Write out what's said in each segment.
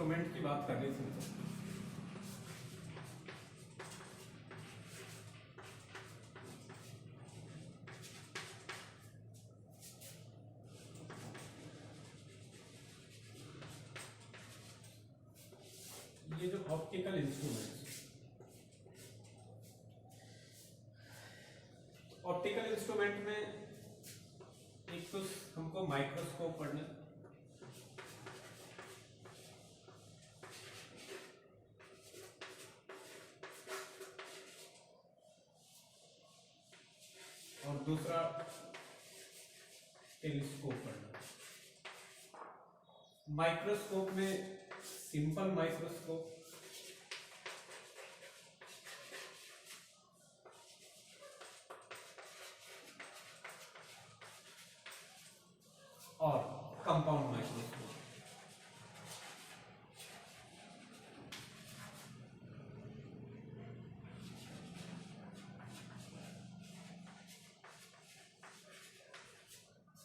Instrument की बात कर रही थी। ये जो ऑप्टिकल इंस्ट्रूमेंट, ऑप्टिकल इंस्ट्रूमेंट में एक तो हमको माइक्रोस्कोप पढ़ना, और दूसरा टेलीस्कोप पढ़ना। माइक्रोस्कोप में सिंपल माइक्रोस्कोप, और कंपाउंड माइक्रोस्कोप।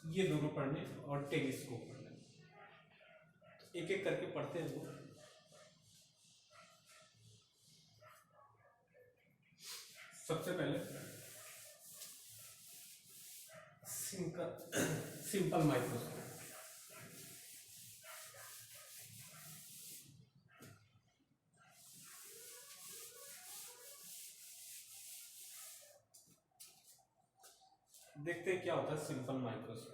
ये दोनों पढ़ने और टेलीस्कोप पढ़ने, एक एक करके पढ़ते हैं वो। सबसे पहले सिंपल माइक्रोस्कोप। देखते हैं क्या होता है सिंपल माइक्रोस्कोप।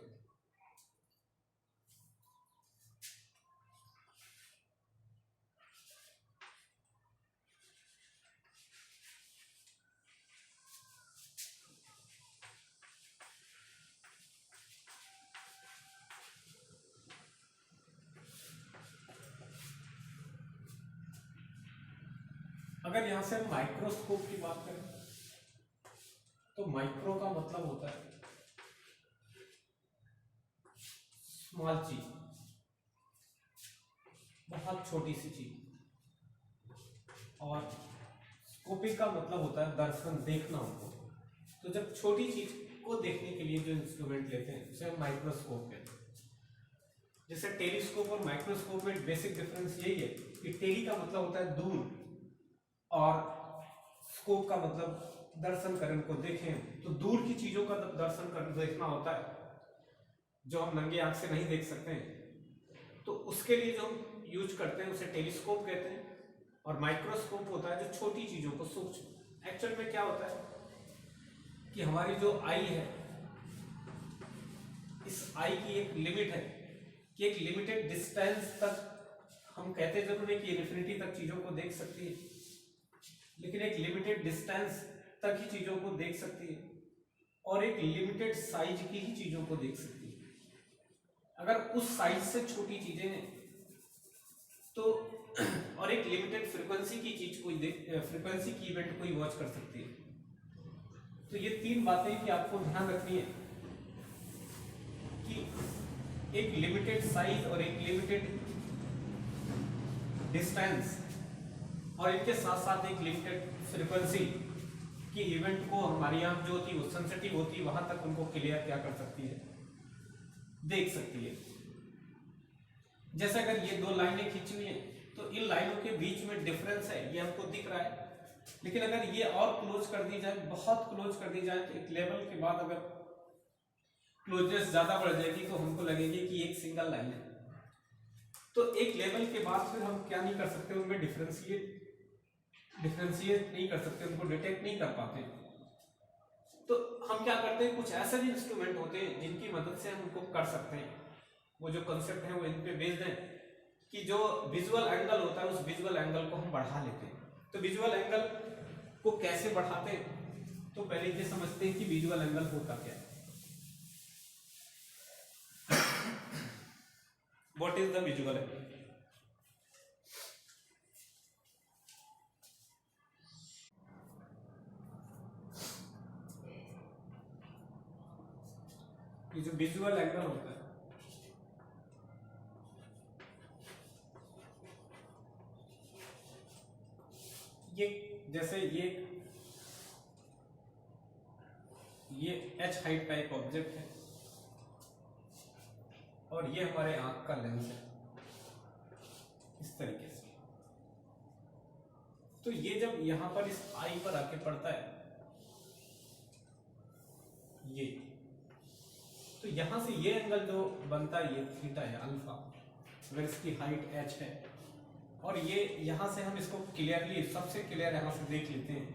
अगर यहां से हम माइक्रोस्कोप की बात करें तो माइक्रो का मतलब होता है स्मॉल चीज, बहुत छोटी सी चीज, और स्कोपिक का मतलब होता है दर्शन, देखना हमको। तो जब छोटी चीज को देखने के लिए जो इंस्ट्रूमेंट लेते हैं उसे हम माइक्रोस्कोप कहते हैं। जैसे टेलीस्कोप और माइक्रोस्कोप में बेसिक डिफरेंस यही है कि टेली का मतलब होता है दूर, और स्कोप का मतलब दर्शन करें, उनको देखें। तो दूर की चीजों का दर्शन कर देखना होता है जो हम नंगे आंख से नहीं देख सकते हैं। तो उसके लिए जो हम यूज करते हैं उसे टेलीस्कोप कहते हैं। और माइक्रोस्कोप होता है जो छोटी चीजों को सूक्ष्म। एक्चुअल में क्या होता है कि हमारी जो आई है, इस आई की एक लिमिट है कि एक लिमिटेड डिस्टेंस तक, हम कहते जरूर नहीं कि इन्फिनिटी तक चीजों को देख सकती है, लेकिन एक लिमिटेड डिस्टेंस तक ही चीजों को देख सकती है, और एक लिमिटेड साइज की ही चीजों को देख सकती है। अगर उस साइज से छोटी चीजें हैं तो और एक लिमिटेड फ्रीक्वेंसी की चीज कोई फ्रीक्वेंसी की इवेंट कोई वॉच कर सकती है। तो ये तीन बातें कि आपको ध्यान रखनी है कि एक लिमिटेड साइज और एक लिमिटेड डिस्टेंस और इनके साथ साथ एक लिमिटेड फ्रीक्वेंसी की इवेंट को हमारी आंख जो होती है वो सेंसिटिव होती है, वहां तक उनको क्लियर क्या कर सकती है, देख सकती है। जैसे अगर ये दो लाइनें खींची हुई हैं तो इन लाइनों के बीच में डिफरेंस है, ये हमको दिख रहा है। लेकिन अगर ये और क्लोज कर दी जाए, बहुत क्लोज कर दी जाए, तो एक लेवल के बाद अगर क्लोजनेस ज्यादा बढ़ जाएगी तो हमको लगेगी कि एक सिंगल लाइन है। तो एक लेवल के बाद फिर हम क्या नहीं कर सकते, उनमें डिफरेंशिएट नहीं कर सकते, उनको डिटेक्ट नहीं कर पाते। तो हम क्या करते हैं, कुछ ऐसे भी इंस्ट्रूमेंट होते हैं जिनकी मदद से हम उनको कर सकते हैं। वो जो कंसेप्ट है वो इन पे बेस्ड है कि जो विजुअल एंगल होता है उस विजुअल एंगल को हम बढ़ा लेते हैं। तो विजुअल एंगल को कैसे बढ़ाते हैं, तो पहले ये समझते हैं कि विजुअल एंगल होता क्या है। What is the visual angle? ये जो विजुअल एंगल होता है ये, जैसे ये h हाइट का एक ऑब्जेक्ट है और ये हमारे आंख का लेंस है, इस तरीके से। तो ये जब यहां पर इस आई पर आके पड़ता है ये, तो यहां से ये एंगल जो बनता है ये थीटा है अल्फा, अगर इसकी हाइट h है, और ये यहां से हम इसको क्लियरली सबसे क्लियर यहां से देख लेते हैं,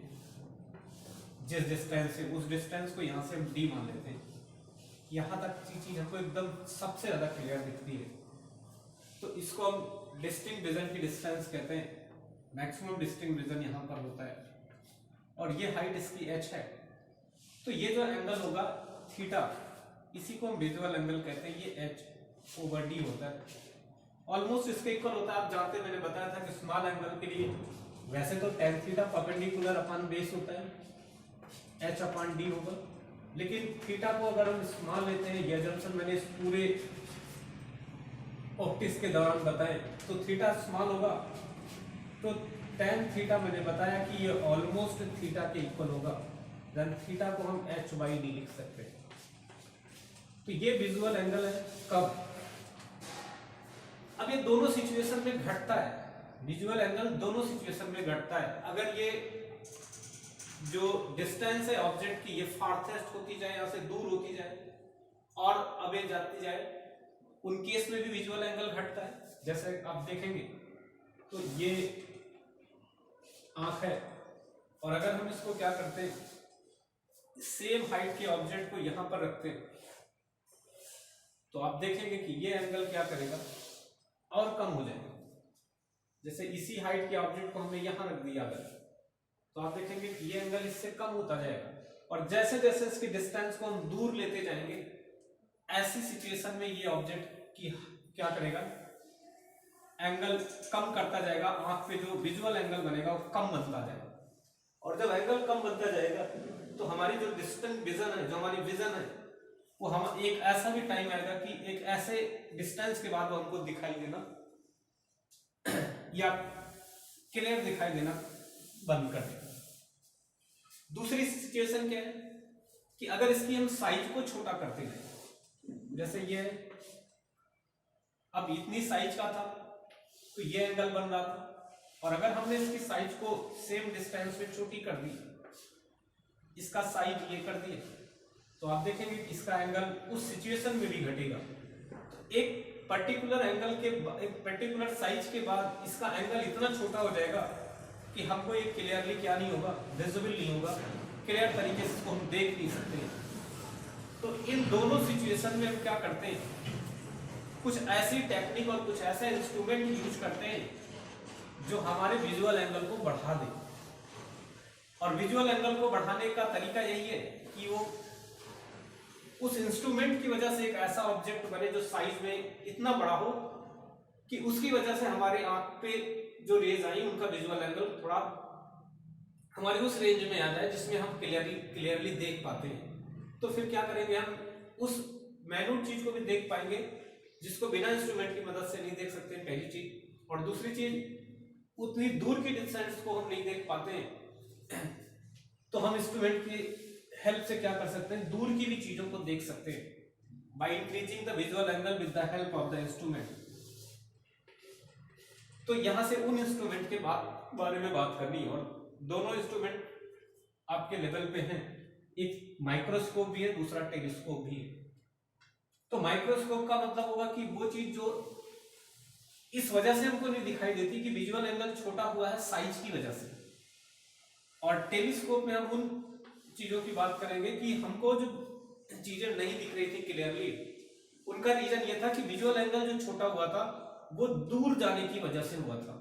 जिस डिस्टेंस से उस डिस्टेंस को यहां से हम d मान लेते हैं, यहां तक की चीज हमको एकदम सबसे ज्यादा क्लियर दिखती है। तो इसको हम डिस्टिंक्ट विजन की डिस्टेंस कहते हैं, मैक्सिमम डिस्टिंक्ट विजन यहां पर होता है, और ये हाइट इसकी h है। तो ये जो एंगल होगा थीटा, इसी को हम विजुअल एंगल कहते हैं, ये h/d होता है, ऑलमोस्ट इसके इक्वल होता है। आप जानते हैं, मैंने बताया था कि स्मॉल एंगल के लिए वैसे तो tan theta perpendicular upon base होता है, h/d होगा, लेकिन थीटा को अगर हम स्मॉल लेते हैं, ये जंक्शन मैंने इस पूरे ऑप्टिक्स के दौरान बताए, तो थीटा स्मॉल होगा, तो tan थीटा मैंने बताया कि ये ऑलमोस्ट थीटा के इक्वल होगा, देन थीटा को हम h/d लिख सकते हैं। तो ये विजुअल एंगल है कब, अब ये दोनों सिचुएशन में घटता है, विजुअल एंगल दोनों सिचुएशन में घटता है। अगर ये जो डिस्टेंस है ऑब्जेक्ट की, ये फार्थेस्ट होती जाए, यहां से दूर होती जाए और अवे जाती जाए, उन केस में भी विजुअल एंगल घटता है। जैसे आप देखेंगे तो ये आंख है, और अगर हम इसको क्या करते हैं, सेम हाइट के ऑब्जेक्ट को यहां पर रखते हैं, तो आप देखेंगे कि ये एंगल क्या करेगा, और कम हो जाएगा। जैसे इसी हाइट के ऑब्जेक्ट को हमने यहां रख दिया अगर, तो आप देखेंगे कि ये एंगल इससे कम होता जाएगा, और जैसे जैसे इसकी डिस्टेंस को हम दूर लेते जाएंगे, ऐसी सिचुएशन में ये ऑब्जेक्ट की क्या करेगा, एंगल कम करता जाएगा, आंख पे जो विजुअल एंगल बनेगा वो कम बनता जाएगा। और जब एंगल कम बनता जाएगा तो हमारी जो डिस्टेंस विजन है, जो हमारी विजन है, वो हम एक ऐसा भी टाइम आएगा कि एक ऐसे डिस्टेंस के बाद हमको दिखाई देना या क्लियर दिखाई देना बंद कर देगा। दूसरी सिचुएशन क्या है कि अगर इसकी हम साइज को छोटा करते जाए, जैसे ये अब इतनी साइज का था तो ये एंगल बन रहा था, और अगर हमने इसकी साइज को सेम डिस्टेंस में छोटी कर दी, इसका साइज ये कर दिए, तो आप देखेंगे कि इसका एंगल उस सिचुएशन में भी घटेगा। एक पर्टिकुलर एंगल के, एक पर्टिकुलर साइज के बाद इसका एंगल इतना छोटा हो जाएगा कि हमको ये क्लियरली क्या नहीं होगा, विजिबल नहीं होगा, क्लियर तरीके से इसको हम देख नहीं सकते। तो इन दोनों सिचुएशन में हम क्या करते हैं, कुछ ऐसी टेक्निक और कुछ ऐसे इंस्ट्रूमेंट यूज करते हैं जो हमारे विजुअल एंगल को बढ़ा दे। और विजुअल एंगल को बढ़ाने का तरीका यही है कि वो उस इंस्ट्रूमेंट की वजह से एक ऐसा ऑब्जेक्ट बने जो साइज में इतना बड़ा हो कि उसकी वजह से हमारे आंख पे जो रेज आई उनका विजुअल एंगल थोड़ा हमारे उस रेंज में आ जाए जिसमें हम क्लियरली देख पाते हैं। तो फिर क्या करेंगे, हम उस मैन्यूट चीज को भी देख पाएंगे जिसको बिना इंस्ट्रूमेंट की मदद से नहीं देख सकते, पहली चीज। और दूसरी चीज, उतनी दूर की डिस्टेंस को हम नहीं देख पाते हैं, तो हम इंस्ट्रूमेंट की हेल्प से क्या कर सकते हैं, दूर की भी चीजों को देख सकते हैं by increasing the visual angle with the help of the instrument. तो यहां से उन इंस्ट्रूमेंट के बारे में बात करनी है, और दोनों इंस्ट्रूमेंट आपके लेवल पे हैं, एक माइक्रोस्कोप भी है, दूसरा टेलीस्कोप भी है। तो माइक्रोस्कोप का मतलब होगा कि वो चीज जो इस वजह से हमको नहीं दिखाई देती कि विजुअल एंगल छोटा हुआ है साइज की वजह से, और टेलीस्कोप में हम उन चीजों की बात करेंगे कि हमको जो चीजें नहीं दिख रही थी क्लियरली, उनका रीजन ये था कि विजुअल एंगल जो छोटा हुआ था वो दूर जाने की वजह से हुआ था।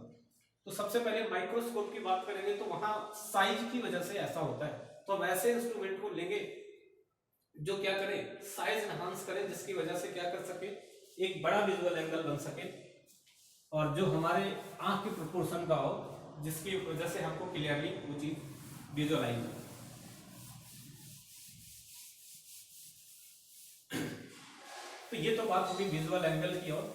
तो सबसे पहले माइक्रोस्कोप की बात करेंगे तो वहां साइज की वजह से ऐसा होता है। तो हम ऐसे इंस्ट्रूमेंट को लेंगे जो क्या करें, साइज एनहांस करें, जिसकी वजह से क्या कर सके, एक बड़ा विजुअल एंगल बन सके, और जो हमारे आंख के प्रोपोर्शन का हो, जिसकी वजह से हमको क्लियरली वो चीज विजुअलाइज हो। तो ये तो बात होगी विजुअल एंगल की। और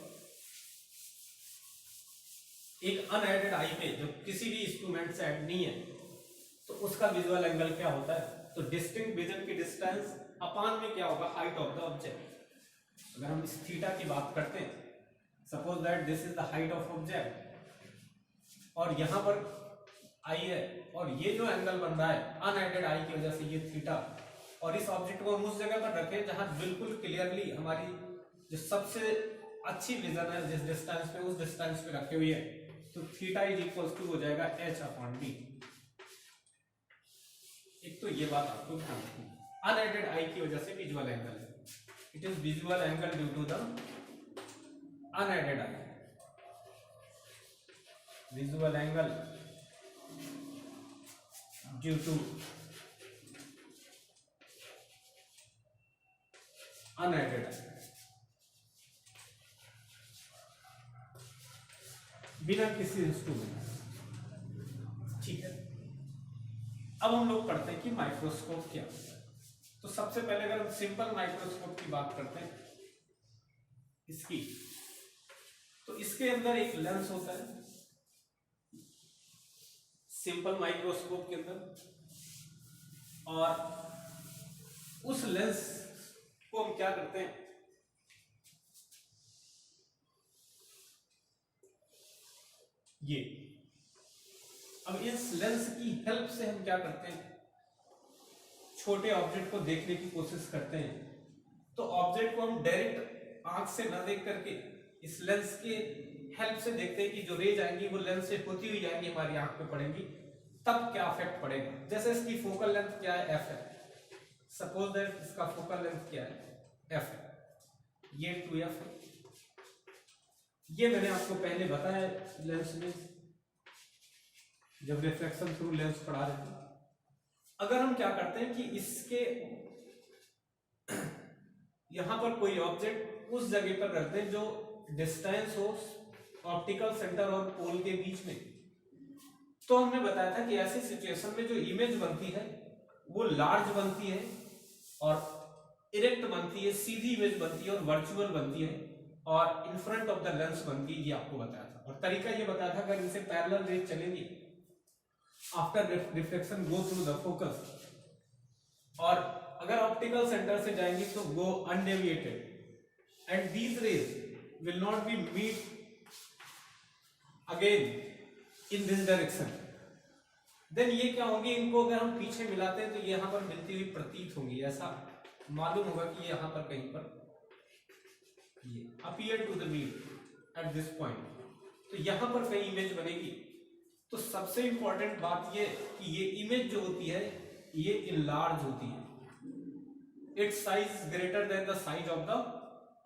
एक अनएडेड आई पे जो किसी भी इंस्ट्रूमेंट से ऐड नहीं है, तो उसका विजुअल एंगल क्या होता है, तो डिस्टिंक्ट विजन की डिस्टेंस अपान में क्या होगा, हाइट ऑफ द ऑब्जेक्ट। अगर हम इस थीटा की बात करते हैं, suppose that this is the height of object, और यहाँ पर आई है, और ये जो एंगल बन रहा है अनएडेड आई की वजह से ये थीटा, और इस ऑब्जेक्ट को हम उस जगह पर रखें जहां बिल्कुल क्लियरली हमारी जो सबसे अच्छी विजन है जिस डिस्टेंस पे, उस डिस्टेंस पे रखे हुए है, तो थीटा इज इक्वल टू हो जाएगा h/d। एक तो ये बात आपको ध्यान रखनी, अनएडेड आई की वजह से विजुअल एंगल है, it is visual angle due to the unaided eye, visual angle due to unaided eye, बिना किसी इंस्ट्रूमेंट। ठीक है, अब हम लोग पढ़ते हैं कि माइक्रोस्कोप क्या है। तो सबसे पहले अगर हम सिंपल माइक्रोस्कोप की बात करते हैं इसकी, तो इसके अंदर एक लेंस होता है सिंपल माइक्रोस्कोप के अंदर, और उस लेंस को हम क्या करते हैं, ये अब इस लेंस की हेल्प से हम क्या करते हैं, छोटे ऑब्जेक्ट को देखने की कोशिश करते हैं। तो ऑब्जेक्ट को हम डायरेक्ट आंख से न देख करके इस लेंस के हेल्प से देखते हैं कि जो रेज आएंगी वो लेंस से होती हुई जाएंगी, हमारी आंख पे पड़ेंगी, तब क्या इफेक्ट पड़ेगा। जैसे इसकी फोकल लेंथ क्या है, f है, सपोज दैट इसका फोकल लेंथ क्या है, f है, ये 2f है, ये मैंने आपको पहले बताया लेंस में जब रिफ्लेक्शन थ्रू लेंस पढ़ा रहे थे। अगर हम क्या करते हैं कि इसके यहां पर कोई ऑब्जेक्ट उस जगह पर रख दें जो डिस्टेंस हो ऑप्टिकल सेंटर और पोल के बीच में, तो हमने बताया था कि ऐसी सिचुएशन में जो इमेज बनती है वो लार्ज बनती है और इरेक्ट बनती है, सीधी इमेज बनती है और वर्चुअल बनती है और in front of the lens बनती है, ये आपको बताया था। और तरीका ये बताया था, अगर इनसे पैरेलल रेज चलेंगी after reflection go through the focus, और अगर ऑप्टिकल सेंटर से जाएंगी तो go undeviated and these rays will not be meet again in this direction, then ये क्या होंगी, इनको अगर हम पीछे मिलाते हैं तो ये यहां पर मिलती हुई प्रतीत होंगी, ऐसा मालूम होगा कि यहां पर कहीं पर ये appear to the meet at this point, तो यहां पर कहीं इमेज बनेगी। तो सबसे इंपॉर्टेंट बात ये कि ये इमेज जो होती है ये इनलार्ज होती है, it's size greater than the size of the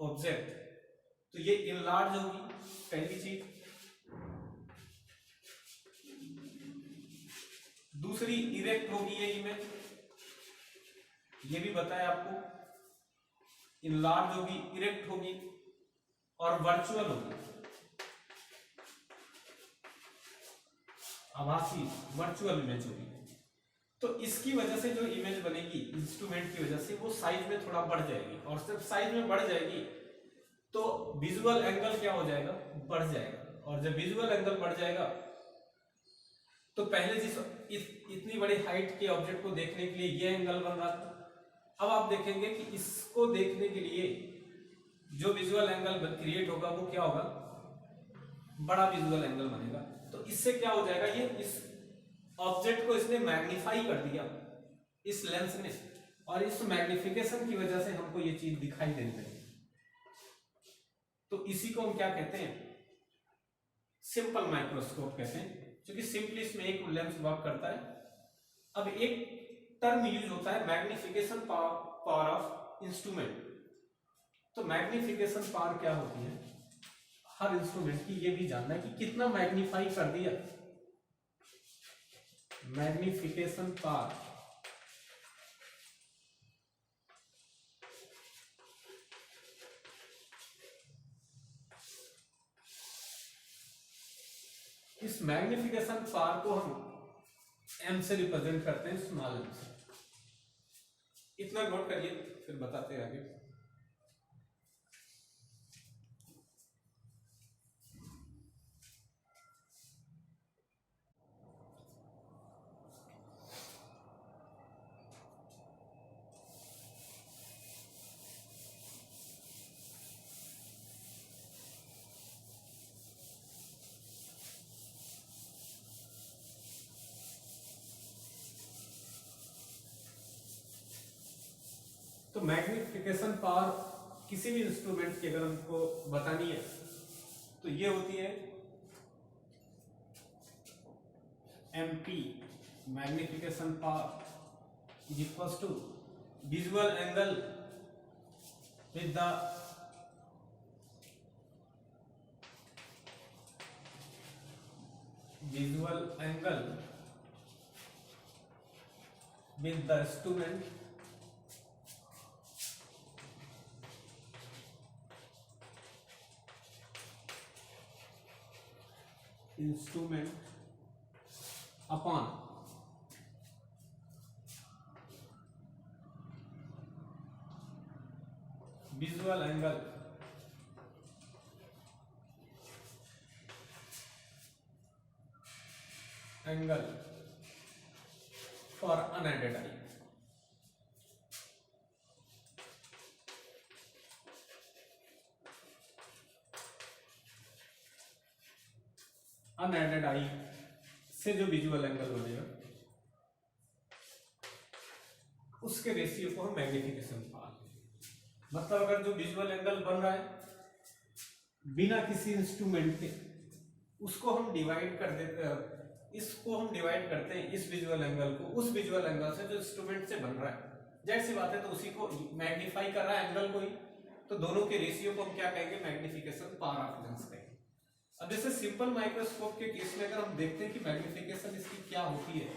object, तो ये इनलार्ज होगी पहली चीज। दूसरी इरेक्ट होगी ये इमेज, ये भी बताया आपको, इनलार्ज होगी, इरेक्ट होगी और वर्चुअल होगी, आभासी वर्चुअल इमेज होगी। तो इसकी वजह से जो इमेज बनेगी इंस्ट्रूमेंट की वजह से वो साइज में थोड़ा बढ़ जाएगी, और जब साइज में बढ़ जाएगी तो विजुअल एंगल क्या हो जाएगा, बढ़ जाएगा, और जब विजुअल एंगल बढ़ जाएगा तो पहले जिस इतनी बड़ी हाइट के ऑब्जेक्ट को देखने के लिए ये एंगल बन रहा था, अब आप देखेंगे कि इसको देखने के लिए जो विजुअल एंगल क्रिएट होगा वो क्या होगा, बड़ा विजुअल एंगल बनेगा। तो इससे क्या हो जाएगा, ये इस ऑब्जेक्ट को इसने मैग्नीफाई कर दिया इस लेंस ने, और इस मैग्निफिकेशन की वजह से हमको ये चीज दिखाई देने लगी। तो इसी को हम क्या कहते हैं, सिंपल माइक्रोस्कोप कहते हैं, क्योंकि सिंपली इसमें एक लेंस वर्क करता है। अब एक टर्म यूज होता है मैग्निफिकेशन पावर ऑफ इंस्ट्रूमेंट। तो मैग्निफिकेशन पावर क्या होती है हर इंस्ट्रूमेंट की, ये भी जानना है कि कितना मैग्नीफाई कर दिया। मैग्निफिकेशन पावर इस मैग्निफिकेशन पावर को हम m से रिप्रेजेंट करते हैं, स्मॉल m से। इतना नोट करिए फिर बताते हैं आगे। मैग्निफिकेशन पावर किसी भी इंस्ट्रूमेंट की अगर हमको बतानी है तो ये होती है MP, magnification power is equal to visual angle with the visual angle with the instrument upon visual angle for unaided eye. Unaided eye से जो विजुअल एंगल बनेगा उसके रेशियो को हम मैग्निफिकेशन पावर, मतलब अगर जो विजुअल एंगल बन रहा है बिना किसी इंस्ट्रूमेंट के उसको हम डिवाइड कर देते हैं, इसको हम डिवाइड करते हैं इस विजुअल एंगल को उस विजुअल एंगल से जो इंस्ट्रूमेंट से बन रहा है। जाहिर सी बात है तो उसी को मैग्नीफाई कर रहा है एंगल को ही, तो दोनों के रेशियो को हम क्या कहेंगे, मैग्निफिकेशन पावर ऑफ लेंस कहेंगे। अब जैसे सिंपल माइक्रोस्कोप के केस में अगर हम देखते हैं कि मैग्निफिकेशन इसकी क्या होती है,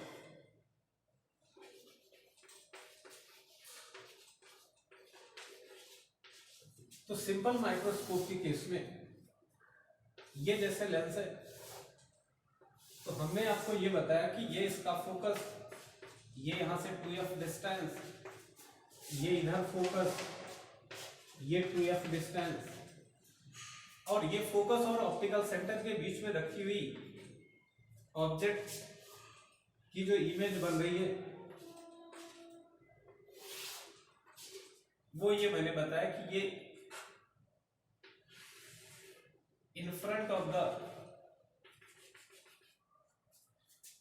तो सिंपल माइक्रोस्कोप के केस में ये जैसे लेंस है तो हमने आपको ये बताया कि ये इसका फोकस, ये यहां से 2f डिस्टेंस, ये इधर फोकस, ये 2f डिस्टेंस, और ये फोकस और ऑप्टिकल सेंटर के बीच में रखी हुई ऑब्जेक्ट की जो इमेज बन रही है वो ये मैंने बताया कि ये in front of the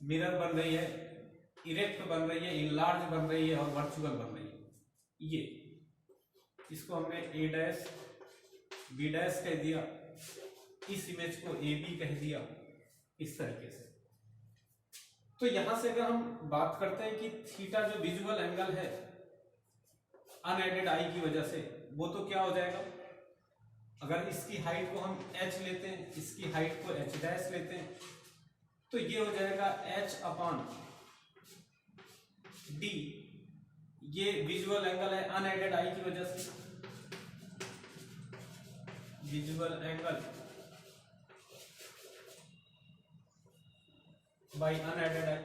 mirror बन रही है, इरेक्ट बन रही है, इनलार्ज बन रही है और वर्चुअल बन रही है। ये इसको हमने ए डैश बी डैश कह दिया, इस इमेज को ए बी कह दिया, इस तरीके से। तो यहां से अगर हम बात करते हैं कि थीटा जो विजुअल एंगल है अनएडेड आई की वजह से, वो तो क्या हो जाएगा, अगर इसकी हाइट को हम h लेते हैं, इसकी हाइट को h डैश लेते हैं, तो ये हो जाएगा h अपॉन d। ये विजुअल एंगल है अनएडेड आई की वजह से, visual angle by unaided eye.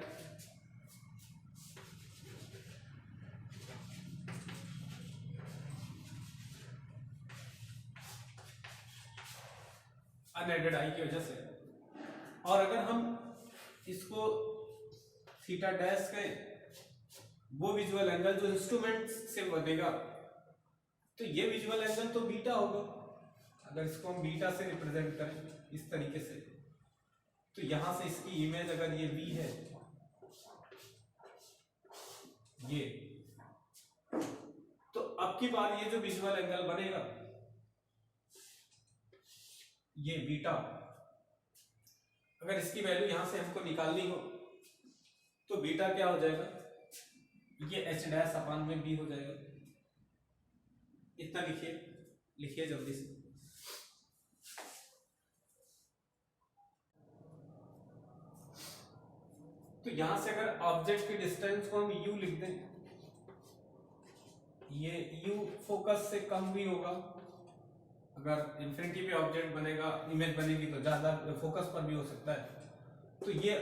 Unaided eye की वजह से। और अगर हम इसको थीटा डैश कहें, वो विजुअल एंगल जो इंस्ट्रूमेंट से बनेगा, तो ये विजुअल एंगल तो बीटा होगा। अगर इसको हम बीटा से रिप्रेजेंट करें इस तरीके से, तो यहां से इसकी इमेज अगर ये v है, ये, तो अब की बार ये जो विजुअल एंगल बनेगा ये बीटा, अगर इसकी वैल्यू यहां से हमको निकालनी हो तो बीटा क्या हो जाएगा, ये h डैश अपान में b हो जाएगा। इतना लिखिए, लिखिए जल्दी से। तो यहां से अगर ऑब्जेक्ट की डिस्टेंस को हम u लिख दें, ये u फोकस से कम भी होगा, अगर इंफिनिटी पे ऑब्जेक्ट बनेगा, इमेज बनेगी तो ज्यादा फोकस पर भी हो सकता है। तो ये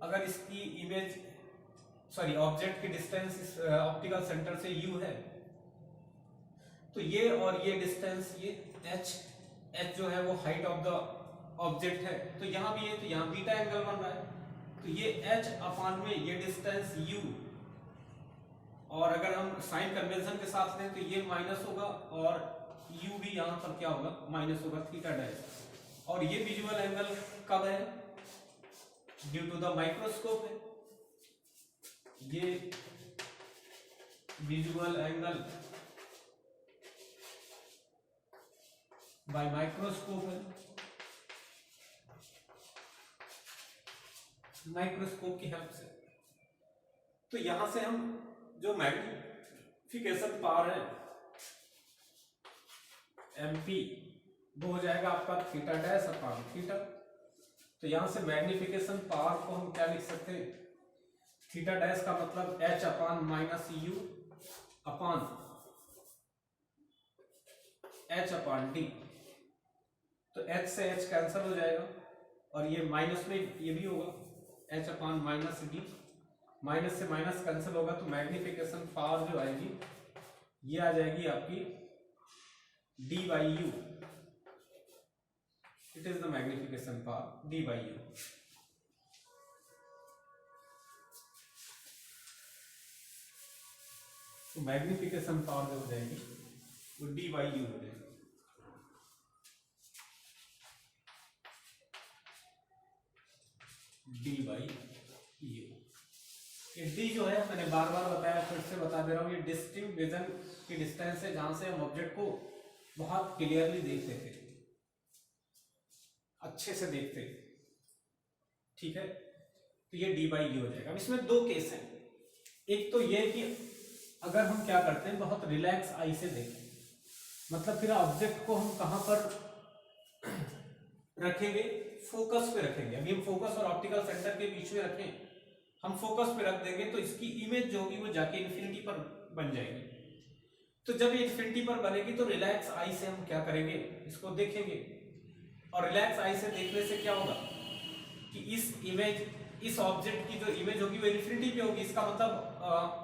अगर इसकी इमेज सॉरी ऑब्जेक्ट की डिस्टेंस इस ऑप्टिकल सेंटर से u है, तो ये और ये डिस्टेंस ये h जो है वो हाइट ऑफ द ऑब्जेक्ट है, तो यहां भी है, तो यहां बीटा एंगल बन रहा है, तो ये h अपान में ये डिस्टेंस u, और अगर हम साइन कन्वेंशन के साथ लें तो ये माइनस होगा और u भी यहां पर क्या होगा, माइनस होगा, थीटा डैश। और ये विजुअल एंगल कब है, ड्यू टू द माइक्रोस्कोप है। ये विजुअल एंगल बाय माइक्रोस्कोप है, माइक्रोस्कोप की हेल्प से। तो यहां से हम जो मैग्निफिकेशन पावर है MP वो हो जाएगा आपका थीटा डैश अपान थीटा। तो यहां से मैग्निफिकेशन पावर को हम क्या लिख सकते हैं, थीटा डैश का मतलब H upon minus you upon H upon D. तो H से H कैंसिल हो जाएगा और ये माइनस में ये भी होगा, H upon minus D, minus से माइनस कैंसिल होगा तो मैग्निफिकेशन पावर जो आएगी ये आ जाएगी आपकी D by you. It is the magnification power D by you. तो मैग्निफिकेशन पावर जो हो जाएगी वो D बाई यू हो जाएगी। D by you. ये D जो है मैंने बार बार बताया, फिर से बता दे रहा हूँ, ये डिस्टिंक्ट विजन की डिस्टेंस है जहां से हम ऑब्जेक्ट को बहुत क्लियरली देखते थे, अच्छे से देखते, ठीक है। तो ये D बाई यू हो जाएगा। अब इसमें दो केस हैं, एक तो ये कि अगर हम क्या करते हैं बहुत रिलैक्स आई से देखें, मतलब फिर ऑब्जेक्ट को हम कहां पर रखेंगे, फोकस पे रखेंगे। अभी हम फोकस और ऑप्टिकल सेंटर के बीच में रखें, हम फोकस पे रख देंगे तो इसकी इमेज जो होगी वो जाके इन्फिनिटी पर बन जाएगी। तो जब ये इन्फिनिटी पर बनेगी तो रिलैक्स आई से हम क्या करेंगे, इसको देखेंगे। और रिलैक्स आई से देखने से क्या होगा कि इस इमेज, इस ऑब्जेक्ट की जो इमेज होगी वो इन्फिनिटी पे होगी। इसका मतलब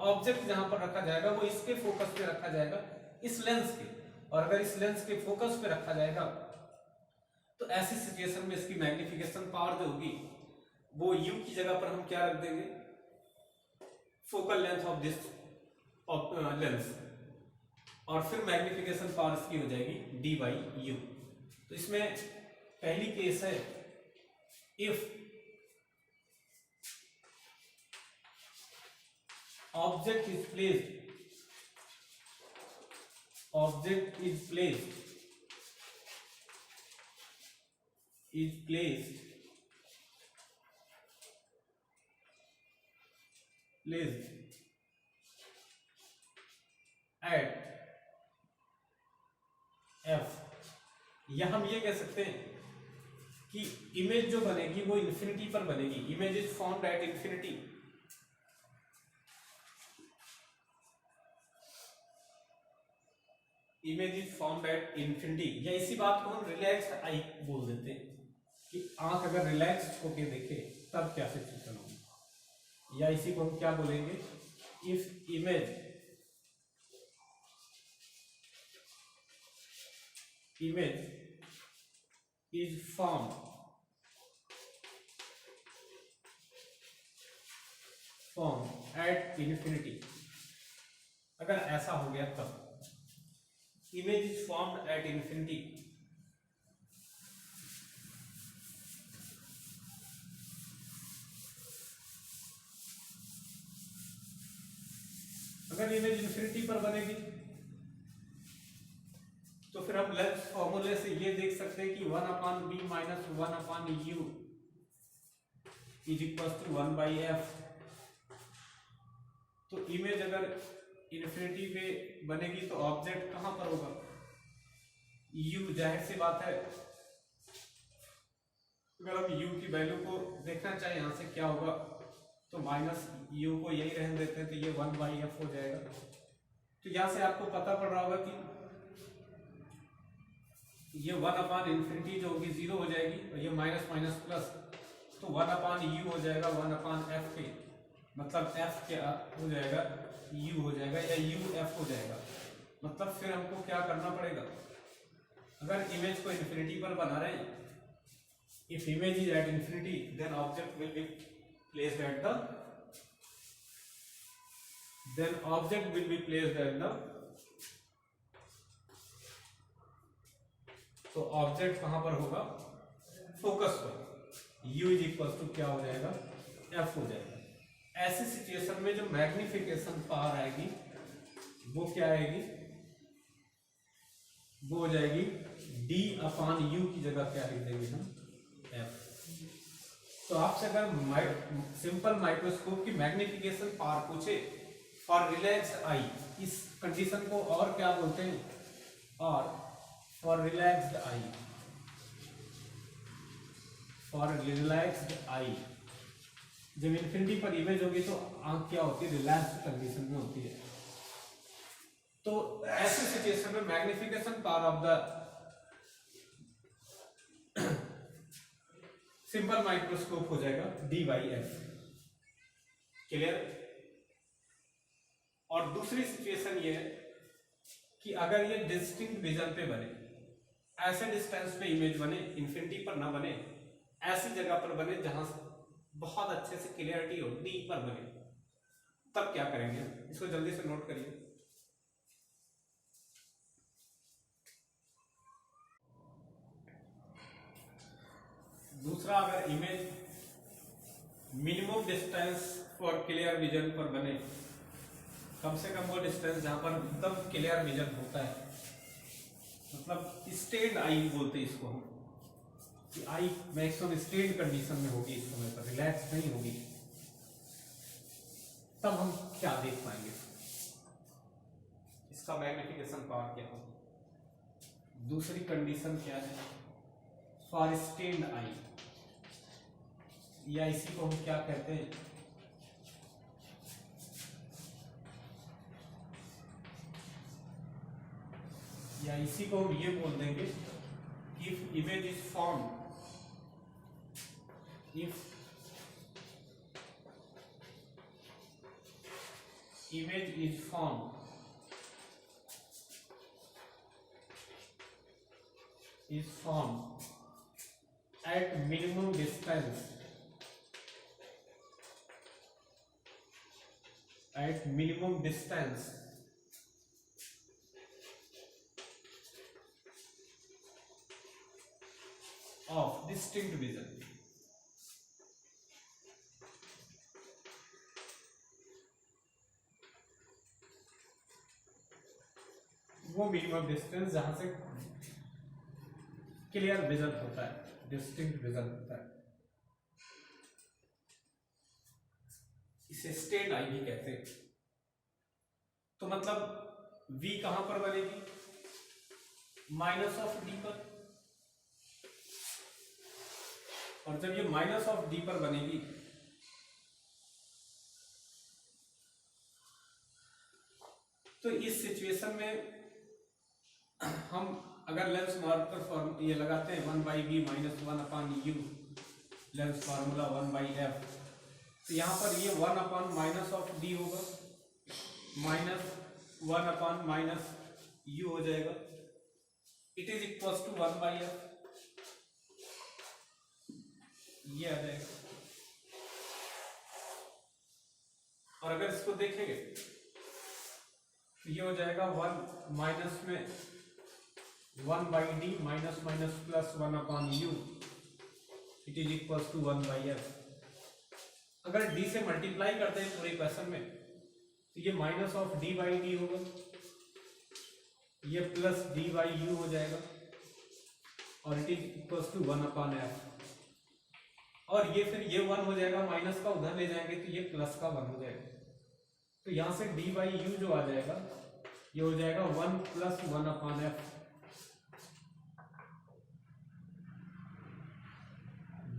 ऑब्जेक्ट जहां पर रखा जाएगा वो इसके फोकस पे रखा जाएगा, इस लेंस के। और अगर इस लेंस के फोकस पे रखा जाएगा तो ऐसी सिचुएशन में इसकी मैग्निफिकेशन पावर जो होगी वो u की जगह पर हम क्या रख देंगे, focal length of this lens, और फिर मैग्निफिकेशन पावर इसकी हो जाएगी D बाई यू। तो इसमें पहली केस है if object is placed, object is placed at F, या हम ये कह सकते हैं कि इमेज जो बनेगी वो इन्फिनिटी पर बनेगी। Image is formed at infinity, image is formed at infinity. या इसी बात को हम रिलैक्स आई बोल देते हैं कि आंख अगर रिलैक्स होके देखे तब क्या सिचुएशन होगी। या इसी को हम क्या बोलेंगे, if image is formed at infinity। अगर ऐसा हो गया तब image is formed at infinity, अगर इमेज इन्फिनिटी पर बनेगी तो फिर हम लेंस फॉर्मूले से ये देख सकते हैं कि 1 upon b minus 1 upon u is equal to 1 by f. तो इमेज अगर इन्फिनिटी पे बनेगी तो ऑब्जेक्ट कहां पर होगा, यू। जाहिर सी बात है अगर हम यू की वैल्यू को देखना चाहें यहां से क्या होगा तो माइनस यू को यही रहने देते हैं, तो ये 1 बाई एफ हो जाएगा। तो यहां से आपको पता पड़ रहा होगा कि ये 1 अपान इन्फिनिटी जो होगी 0 हो जाएगी, और ये माइनस माइनस प्लस, तो 1 अपान यू हो जाएगा 1 अपान एफ पे, मतलब एफ क्या हो जाएगा, यू हो जाएगा, या यू एफ हो जाएगा। मतलब फिर हमको क्या करना पड़ेगा, अगर इमेज को इन्फिनिटी पर बना रहे हैं, if image is at infinity then object will be placed at the, then object will be placed at the, तो ऑब्जेक्ट कहां पर होगा, फोकस पर। u इज इक्वल टू क्या हो जाएगा, f हो जाएगा। ऐसी सिचुएशन में जो मैग्निफिकेशन पावर आएगी वो क्या आएगी, वो हो जाएगी डी अपॉन यू की जगह क्या लिख देंगे हम, एफ। तो आपसे अगर सिंपल माइक्रोस्कोप की मैग्निफिकेशन पावर पूछे फॉर रिलैक्स्ड आई, इस कंडीशन को और क्या बोलते हैं, और for relaxed eye, for relaxed eye, जब इन्फिनिटी पर इमेज होगी तो आंख क्या होती है, रिलैक्स्ड कंडीशन में होती है। तो ऐसी सिचुएशन में magnification power of the simple microscope हो जाएगा डी बाई एफ। क्लियर। और दूसरी सिचुएशन ये है कि अगर ये डिस्टिंक्ट विजन पे बने, ऐसे डिस्टेंस पे इमेज बने, इन्फिनिटी पर ना बने, ऐसी जगह पर बने जहां से बहुत अच्छे से क्लियरिटी हो, डी पर बने, तब क्या करेंगे, इसको जल्दी से नोट करिए। दूसरा, अगर image minimum distance for clear vision पर बने, कम से कम वो डिस्टेंस जहां पर एकदम क्लियर विजन होता है, मतलब स्टेन्ड आई बोलते हैं इसको हम, कि आई मैक्सिमम स्टेन्ड कंडीशन में होगी, इस समय पर रिलैक्स नहीं होगी, तब हम क्या देख पाएंगे, इसका मैग्निफिकेशन पावर क्या होगा। दूसरी कंडीशन क्या है, फॉर स्टेन्ड आई, या इसी को हम क्या कहते हैं, या इसी को हम ये बोल देंगे, if image is formed, if image is formed at minimum distance, at minimum distance of distinct vision, वो मिनिमम डिस्टेंस जहां से क्लियर विजन होता है, डिस्टिंक्ट विजन होता है, इसे स्टेन्ड आई भी कहते हैं। तो मतलब V कहां पर बनेगी, माइनस ऑफ डी पर, और जब ये माइनस ऑफ डी पर बनेगी तो इस सिचुएशन में हम अगर लेंस मार्कर फॉर्म ये लगाते हैं 1/b minus 1/u, lens formula 1/f, तो यहाँ पर ये 1 माइनस ऑफ डी होगा, माइनस 1 माइनस u हो जाएगा, it is equal to 1/f, ये आ जाएगा। और अगर इसको देखेंगे तो ये हो जाएगा 1 माइनस में 1/d minus minus plus 1/u, it is equal to 1/f। अगर d से मल्टीप्लाई करते हैं पूरे इक्वेशन में तो ये माइनस ऑफ d/d होगा, ये प्लस d/u हो जाएगा, और it is equal to 1/f। और ये फिर ये 1 हो जाएगा, माइनस का उधर ले जाएंगे तो ये प्लस का 1 हो जाएगा, तो यहां से d/u जो आ जाएगा ये हो जाएगा 1 प्लस 1/f,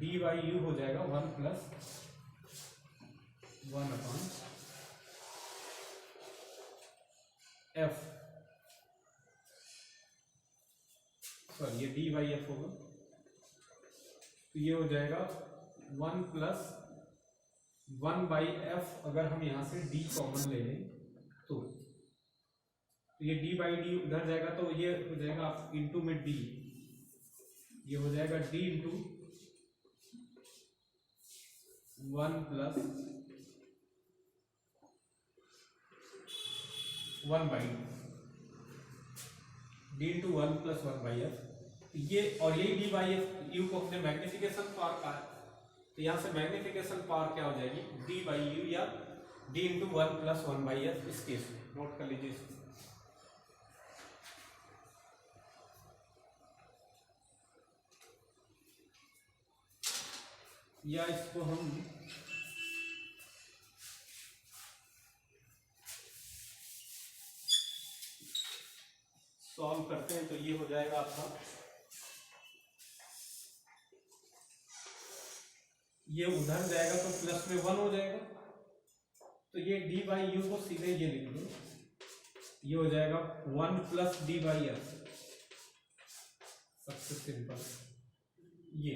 d/u हो जाएगा 1 प्लस 1/f, सॉरी ये d/f होगा, तो ये हो जाएगा 1 प्लस 1/f। अगर हम यहां से d कॉमन ले लें तो ये d/d उधर जाएगा, तो ये हो जाएगा इंटू में d, ये हो जाएगा d into 1 plus 1/d, d into 1 plus 1/f, ये और यही d/f u को अपने मैग्निफिकेशन पावर का है, तो यहां से मैग्निफिकेशन पावर क्या हो जाएगी, d/u या d इंटू 1 प्लस 1/f। इस केस में नोट कर लीजिए इसको। या इसको हम सॉल्व करते हैं तो ये हो जाएगा आपका, ये उधर जाएगा तो प्लस में 1 हो जाएगा, तो ये डी बाई यू को सीधे ये लिख दो, ये हो जाएगा 1 प्लस डी बाई एस, सबसे सिंपल ये,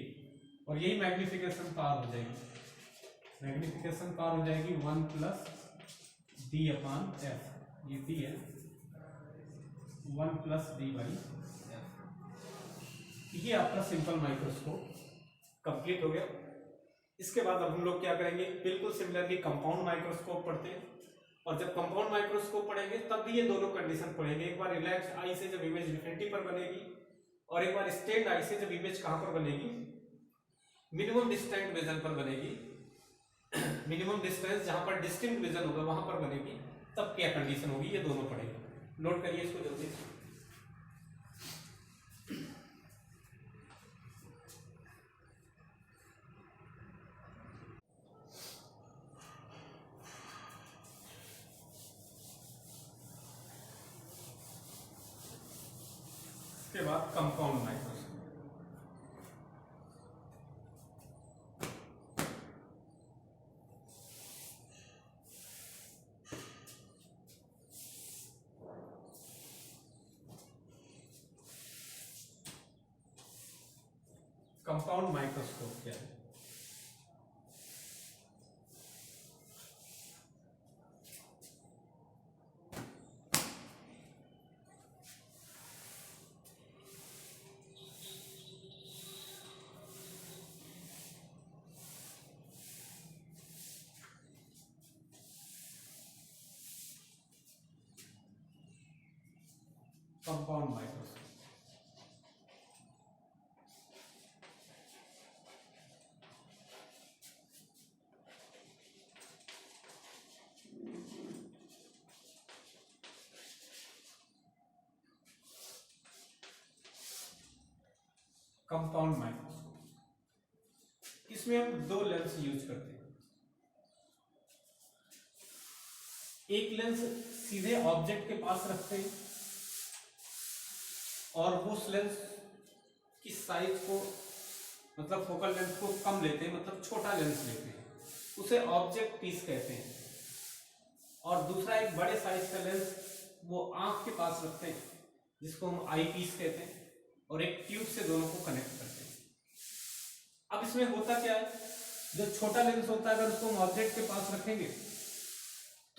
और यही मैग्निफिकेशन पावर हो जाएगी, मैग्निफिकेशन पावर हो जाएगी 1 प्लस डी अपान एफ, ये डी है 1 प्लस डी बाई एफ। ये आपका सिंपल माइक्रोस्कोप कंप्लीट हो गया। इसके बाद अब हम लोग क्या करेंगे, बिल्कुल सिमिलरली कंपाउंड माइक्रोस्कोप पढ़ते हैं, और जब कंपाउंड माइक्रोस्कोप पढ़ेंगे तब भी ये दोनों कंडीशन पढ़ेंगे, एक बार रिलैक्स आई से जब इमेज इन्फिनिटी पर बनेगी, और एक बार स्टेट आई से जब इमेज कहां पर बनेगी, मिनिमम डिस्टेंट विजन पर बनेगी, मिनिमम डिस्टेंस जहां पर डिस्टिंक्ट विजन होगा वहां पर बनेगी, तब क्या कंडीशन होगी, ये दोनों पढ़ेंगे। नोट करिए इसको जल्दी। इसके बाद कंपाउंड माइक्रोस्कोप, कंपाउंड माइक्रोस्कोप क्या है? कंपाउंड माइक्रोस्कोप कंपाउंड माइक्रोस्कोप इसमें हम दो लेंस यूज करते हैं। एक लेंस सीधे ऑब्जेक्ट के पास रखते हैं और उस लेंस की साइज को, मतलब फोकल लेंथ को कम लेते हैं, मतलब छोटा लेंस लेते हैं, उसे ऑब्जेक्ट पीस कहते हैं। और दूसरा एक बड़े साइज का लेंस वो आंख के पास रखते हैं, जिसको हम आई पीस कहते हैं, और एक ट्यूब से दोनों को कनेक्ट करते हैं। अब इसमें होता क्या है, जो छोटा लेंस होता है अगर उसको हम ऑब्जेक्ट के पास रखेंगे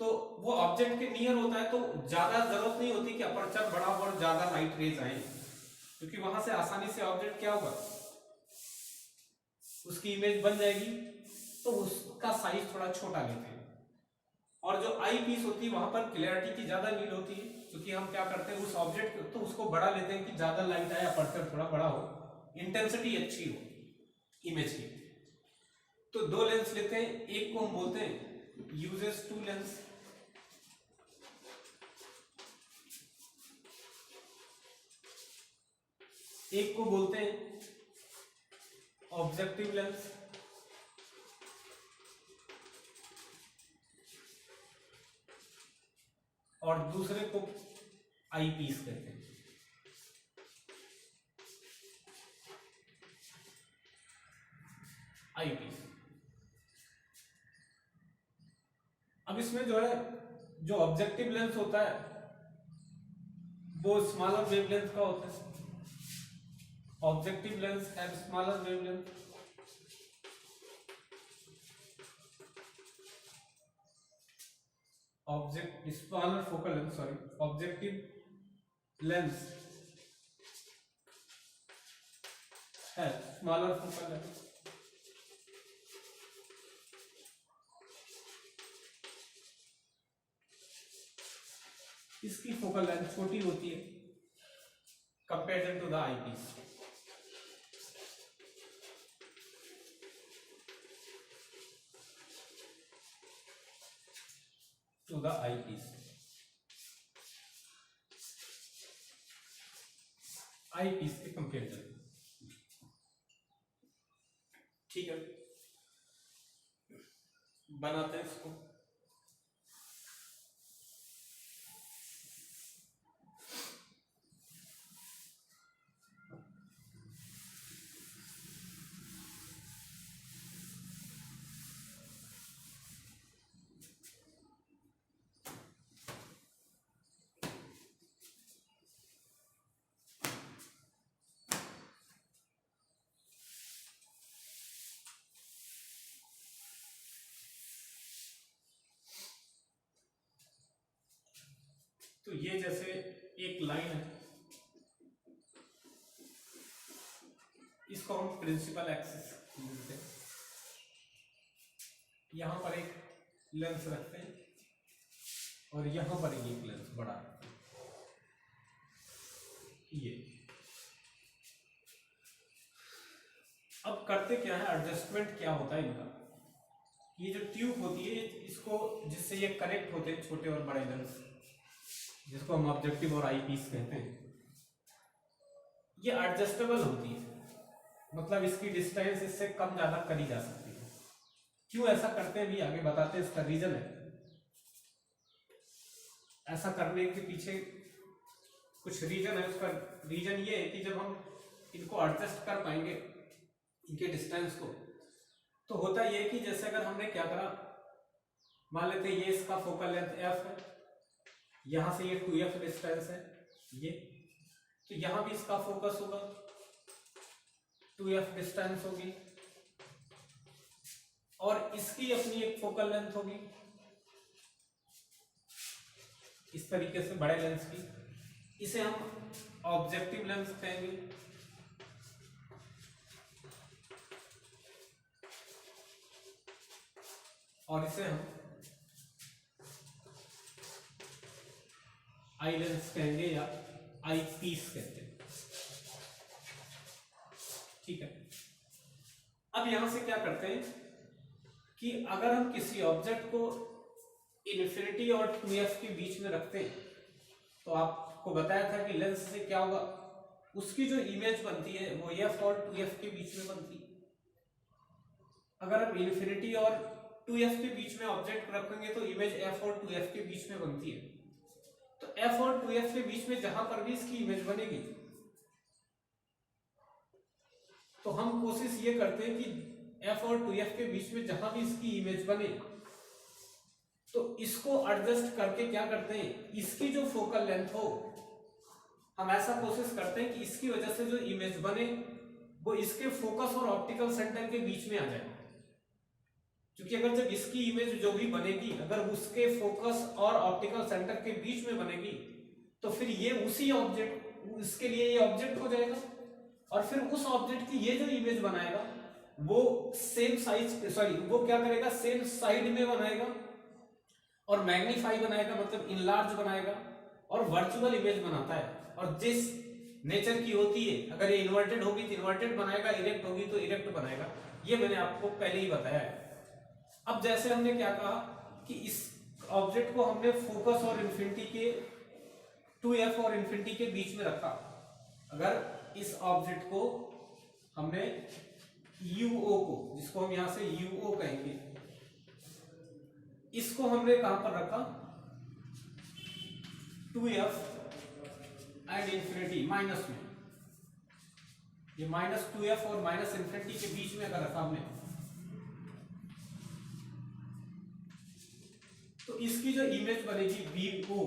तो वो ऑब्जेक्ट के नियर होता है, तो ज्यादा जरूरत नहीं होती कि अपर्चर बड़ा और ज्यादा लाइट रेज आए, क्योंकि वहां से आसानी से ऑब्जेक्ट क्या होगा, उसकी इमेज बन जाएगी, तो उसका साइज थोड़ा छोटा लेते हैं। और जो आई पीस होती है वहां पर क्लियरिटी की ज्यादा नीड होती है, क्योंकि हम क्या करते हैं उस ऑब्जेक्ट तो उसको बड़ा लेते हैं कि ज्यादा लाइट आए, अपर्चर थोड़ा बड़ा हो, इंटेंसिटी अच्छी हो इमेज की। तो दो लेंस लेते हैं, एक को हम बोलते हैं यूजेस टू लेंस, एक को बोलते हैं ऑब्जेक्टिव लेंस, और दूसरे को आई पीस कहते हैं। आई पीस। अब इसमें जो है, जो ऑब्जेक्टिव लेंस होता है वो स्मॉलर वेवलेंथ का होता है। Objective lens have smaller wavelength, smaller focal length, sorry, objective lens have smaller focal length. इसकी फोकल लेंथ छोटी होती है compared to the eye piece. To the eye piece, eye piece के कंपेरिजन, ठीक है। बनाते हैं इसको। तो ये जैसे एक लाइन है, इसको हम प्रिंसिपल एक्सिस बोलते हैं। यहां पर एक लेंस रखते हैं और यहां पर एक लेंस बड़ा रखते हैं। ये अब करते क्या है, एडजस्टमेंट क्या होता है इनका। ये जो ट्यूब होती है इसको, जिससे ये कनेक्ट होते हैं छोटे और बड़े लेंस, जिसको हम ऑब्जेक्टिव और आई पीस कहते हैं, ये एडजस्टेबल होती है। मतलब इसकी डिस्टेंस इससे कम ज्यादा करी जा सकती है। क्यों ऐसा करते हैं भी आगे बताते हैं, इसका रीजन है। ऐसा करने के पीछे कुछ रीजन है। उसका रीजन ये है कि जब हम इनको एडजस्ट कर पाएंगे इनके डिस्टेंस को, तो होता ये कि जैसे अगर हमने क्या करा, मान लेते ये इसका फोकल लेंथ एफ है, यहां से ये 2f डिस्टेंस है ये, तो यहां भी इसका फोकस होगा, 2f डिस्टेंस होगी, और इसकी अपनी एक फोकल लेंथ होगी इस तरीके से बड़े लेंस की। इसे हम ऑब्जेक्टिव लेंस कहेंगे। और इसे हम आई लेंस कहेंगे या आई पीस कहते हैं। ठीक है, अब यहां से क्या करते हैं कि अगर हम किसी ऑब्जेक्ट को इन्फिनिटी और 2f के बीच में रखते हैं, तो आपको बताया था कि लेंस से क्या होगा, उसकी जो इमेज बनती है वो f और 2f के बीच में बनती है। अगर हम इन्फिनिटी और 2f के बीच में ऑब्जेक्ट रखेंगे तो इमेज f और 2f के बीच में बनती है। तो f और 2f के बीच में जहां पर भी इसकी इमेज बनेगी, तो हम कोशिश ये करते हैं कि f और 2f के बीच में जहां भी इसकी इमेज बने, तो इसको एडजस्ट करके क्या करते हैं, इसकी जो फोकल लेंथ हो, हम ऐसा कोशिश करते हैं कि इसकी वजह से जो इमेज बने वो इसके फोकस और ऑप्टिकल सेंटर के बीच में आ जाए। क्योंकि अगर जब इसकी इमेज जो भी बनेगी अगर उसके फोकस और ऑप्टिकल सेंटर के बीच में बनेगी, तो फिर ये उसी ऑब्जेक्ट, इसके लिए ये ऑब्जेक्ट हो जाएगा, और फिर उस ऑब्जेक्ट की ये जो इमेज बनाएगा वो सेम साइज, सॉरी वो क्या करेगा, सेम साइड में बनाएगा और मैग्नीफाई बनाएगा, मतलब इनलार्ज बनाएगा और वर्चुअल इमेज बनाता है। और जिस नेचर की होती है, अगर ये इन्वर्टेड होगी तो इन्वर्टेड बनाएगा, इरेक्ट होगी तो इरेक्ट बनाएगा। ये मैंने आपको पहले ही बताया है। अब जैसे हमने क्या कहा कि इस ऑब्जेक्ट को हमने फोकस और इन्फिनिटी के 2f और इन्फिनिटी के बीच में रखा। अगर इस ऑब्जेक्ट को हमने UO को, जिसको हम यहां से UO कहेंगे, इसको हमने कहां पर रखा, 2f एंड इन्फिनिटी माइनस में, ये -2f और माइनस इन्फिनिटी के बीच में अगर रखा हमने, तो इसकी जो इमेज बनेगी VO,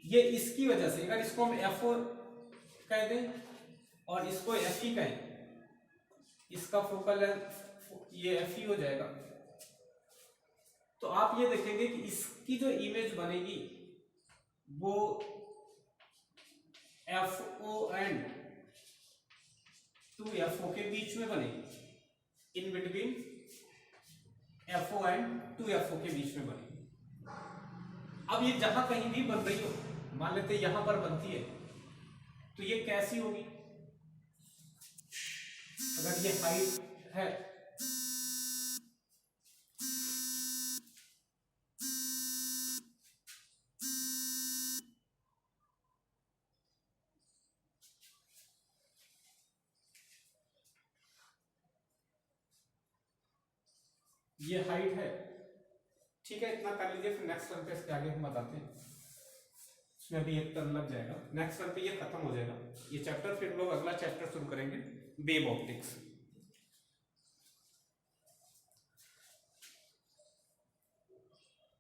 ये इसकी वजह से, अगर इसको हम F कह दें और इसको FE कहें, इसका फोकल लेंथ ये FE हो जाएगा। तो आप ये देखेंगे कि इसकी जो इमेज बनेगी वो FO एंड 2FO के बीच में बनेगी, in between FO and 2FO के बीच में बनेगी। अब ये जहां कहीं भी बन रही हो, मान लेते यहां पर बनती है, तो ये कैसी होगी, अगर ये हाइट है ये हाइट है, ठीक है, इतना कर लीजिए। फिर नेक्स्ट टर्म पे इसके आगे हम बताते हैं, इसमें भी एक टर्म लग जाएगा। नेक्स्ट टर्म पे ये खत्म हो जाएगा ये चैप्टर, फिर लोग अगला चैप्टर शुरू करेंगे वेव ऑप्टिक्स।